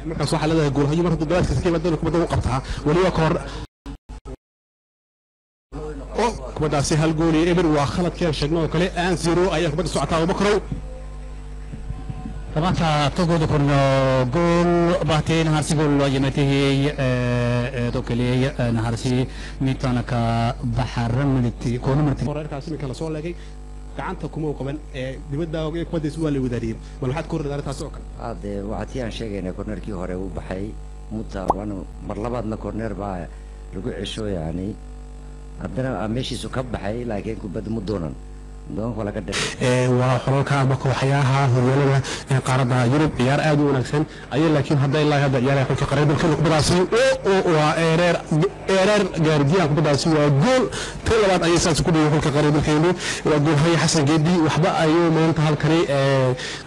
markaas waxaa leedahay goolhayo marka dadaadkiisa ka yimaado kubadda u qabtaa weliba ka hor kubaddaasi hal gool iyo eber waa khaladkeen sheegno oo kale aan zero ayaa kubadda socotaa Abubakar طبعا تقول كنا جول بعدين هرسي جول يمتهي دوكلي نهرسي ميتانا كبحر ملتي كونه مرتي wararkaas in kala soo leegay gacanta kuma u qaban dibadda oo kubaddiisa waa la wadaariyay bal waxaad ku radaar taas oo kale aad waxaad yaan sheegaynaa korneerkii hore uu baxay muta wana mar labaadna korneer baa lagu cesho yani haddana meeshiisu ka baxay laakiin kubadda mu doonan waa xulka ama kooxayaha horyaalada qaaradda Yurub ciyaar aad u wanaagsan ayay laakiin hadda ilaa hadda ciyaaraha xulka qaranka kubadaasi waa ereer gaardiyan kubadaasi waa gool tan labaad ayay saas ku dhigay xulka qaranka waa gool hay Xasan Geedi waxba ayuu maanta halkani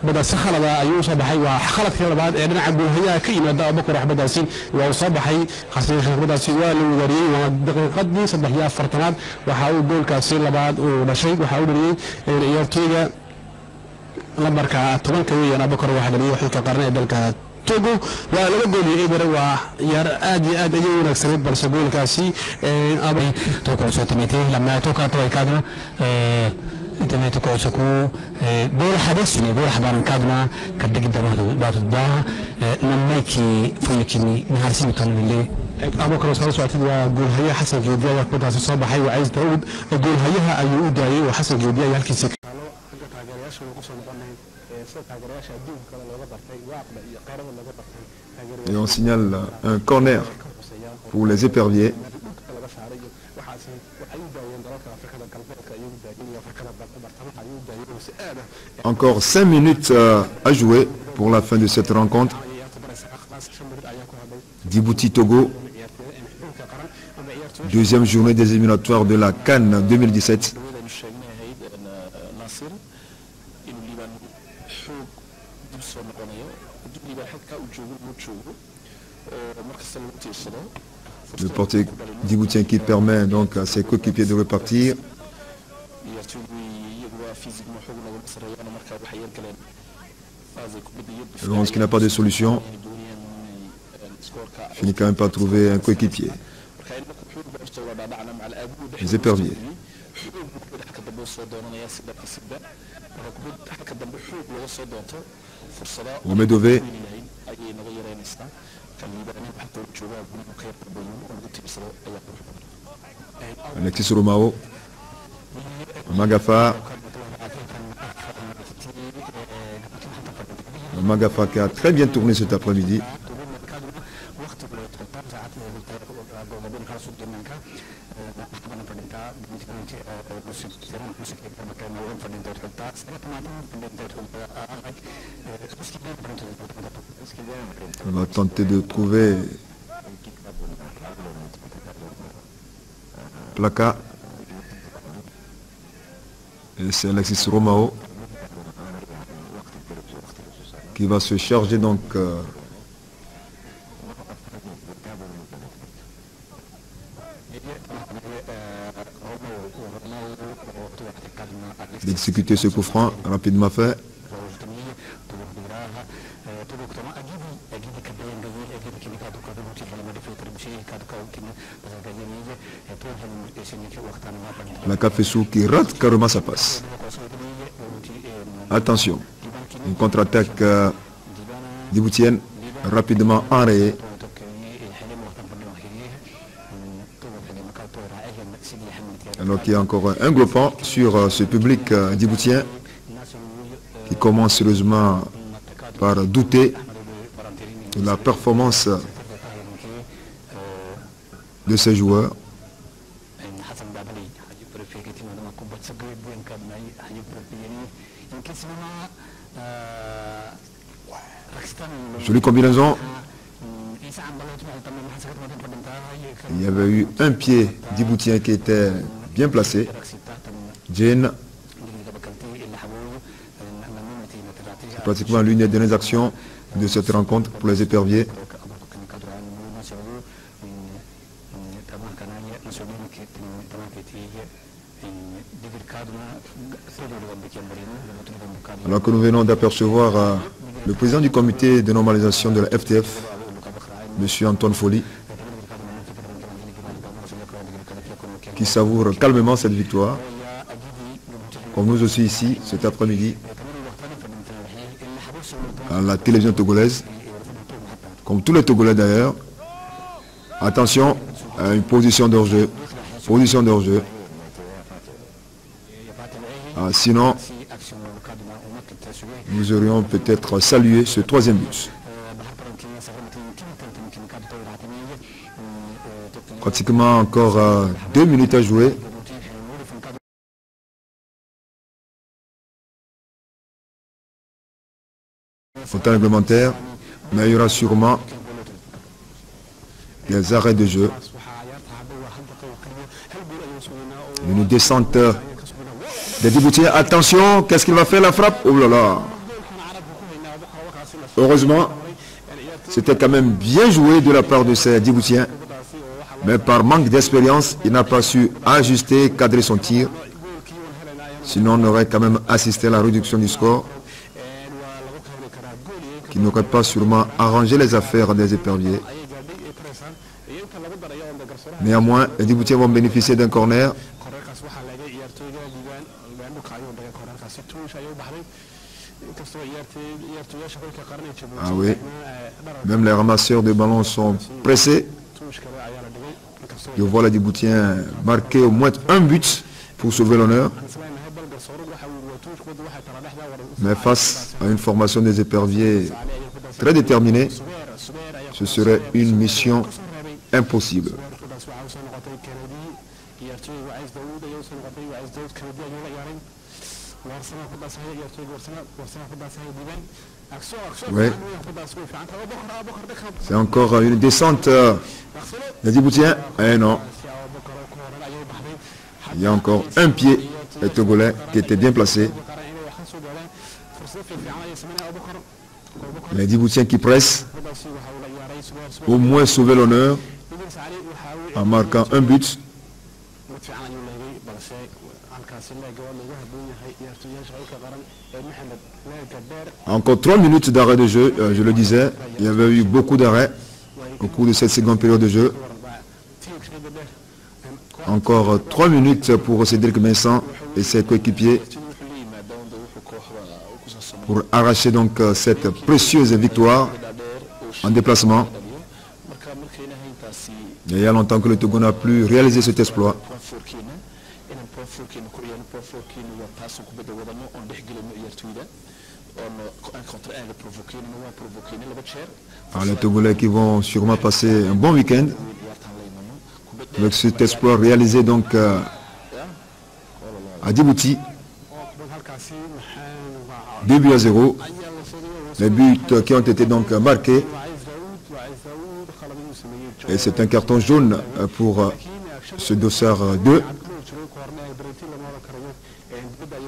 kubadaasi khalada ayuu soo baxay waa khaladka labaad ee dhinaca goolhayaha ka yimaada Abubakar xabadaasi waa soo baxay Xasan xabadaasi waa la wadaariyay waa daqiiqadii 43aad waxa uu goolkaasi labaad uu dhashay waxa uu ciyaartooyga lambarka 10 ka weeyaan Abubakar waxa dhaliyay xulka qaranka dalka Togo waa laga gooliyay eber waa ciyaar aad iyo aad ayay wanaagsan balse goolkaasi abay Togo soo tamitay lama Togo toy kadna inta Togo soo gool xadasni gool xabaran kadna ka digdamadu baadda namayki fuyikini naharsi kanwile Abubakar soo socotay waa goolhayaha Xasan Geedi ayaa kubadaasi soo baxay waa Aziz Daawud goolhayaha ayuu u daayay waa Xasan Geedi ayaa halkiisa Et on signale un corner pour les éperviers. Encore 5 minutes à jouer pour la fin de cette rencontre. Djibouti Togo, deuxième journée des éliminatoires de la CAN 2017. Le portier djiboutien qui permet donc à ses coéquipiers de repartir. Lorsqu'il n'a pas de solution, finit quand même par trouver un coéquipier. Les éperviers. Omedové. Alexis Romao. Magafa. Magafa qui a très bien tourné cet après-midi. On va tenter de trouver Plaka. Et c'est Alexis Romao qui va se charger donc d'exécuter ce coup franc rapidement fait. La Cafessou qui rate carrément sa passe. Attention, une contre-attaque djiboutienne rapidement enrayée. Alors qu'il y a encore un gros pan sur ce public djiboutien qui commence sérieusement par douter de la performance de ces joueurs. Jolie combinaison. Il y avait eu un pied djiboutien qui était bien placé. Jane. C'est pratiquement l'une des dernières actions de cette rencontre pour les éperviers. Alors que nous venons d'apercevoir le président du comité de normalisation de la FTF, M. Antoine Folly, qui savoure calmement cette victoire, comme nous aussi ici, cet après-midi, à la télévision togolaise, comme tous les Togolais d'ailleurs. Attention à une position d'hors-jeu. Position d'hors-jeu. Sinon, nous aurions peut-être salué ce troisième but. Pratiquement encore 2 minutes à jouer. Au temps réglementaire, mais il y aura sûrement des arrêts de jeu. Une descente des Djiboutiens. Attention, qu'est-ce qu'il va faire la frappe? Oh là là! Heureusement, c'était quand même bien joué de la part de ces Djiboutiens. Mais par manque d'expérience, il n'a pas su ajuster, cadrer son tir. Sinon, on aurait quand même assisté à la réduction du score, qui n'aurait pas sûrement arrangé les affaires des éperviers. Néanmoins, les Djiboutiens vont bénéficier d'un corner. Ah oui, même les ramasseurs de ballons sont pressés. Je vois les Djiboutiens marquer au moins un but pour sauver l'honneur. Mais face à une formation des éperviers très déterminée, ce serait une mission impossible. Oui. C'est encore une descente des Djiboutiens. Eh non. Il y a encore un pied des Togolais qui était bien placé. Les Djiboutiens qui pressent, au moins sauver l'honneur en marquant un but. Encore 3 minutes d'arrêt de jeu, je le disais, il y avait eu beaucoup d'arrêts au cours de cette seconde période de jeu. Encore 3 minutes pour Cédric Vincent et ses coéquipiers pour arracher donc cette précieuse victoire en déplacement. Il y a longtemps que le Togo n'a plus réalisé cet exploit. Alors, les Togolais qui vont sûrement passer un bon week-end avec cet exploit réalisé donc à Djibouti. 2 buts à 0. Les buts qui ont été donc marqués. Et c'est un carton jaune pour ce dossard 2.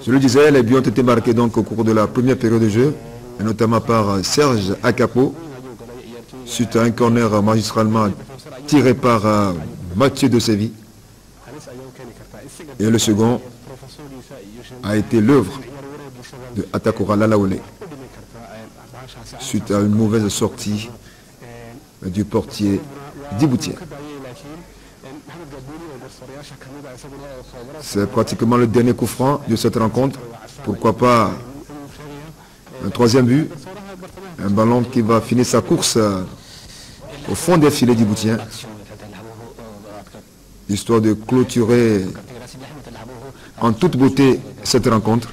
Je le disais, les buts ont été marqués donc au cours de la première période de jeu, et notamment par Serge Akapo, suite à un corner magistralement tiré par Mathieu de Séville. Et le second a été l'œuvre de Atakora Lalaoulé, suite à une mauvaise sortie du portier djiboutien. C'est pratiquement le dernier coup franc de cette rencontre. Pourquoi pas un troisième but, un ballon qui va finir sa course au fond des filets djiboutiens, histoire de clôturer en toute beauté cette rencontre.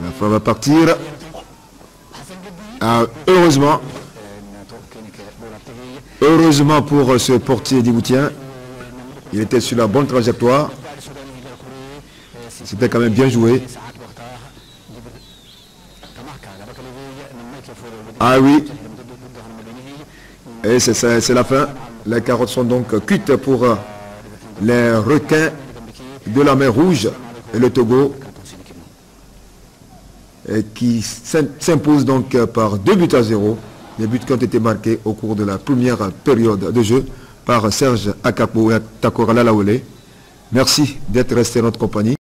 La fois va partir. Heureusement pour ce portier djiboutien, il était sur la bonne trajectoire. C'était quand même bien joué. Ah oui. Et c'est la fin. Les carottes sont donc cuites pour les requins de la mer Rouge et le Togo, et qui s'impose donc par 2 buts à 0. Les buts qui ont été marqués au cours de la première période de jeu par par Serge Akapo et Takorala Laoulé. Merci d'être resté à notre compagnie.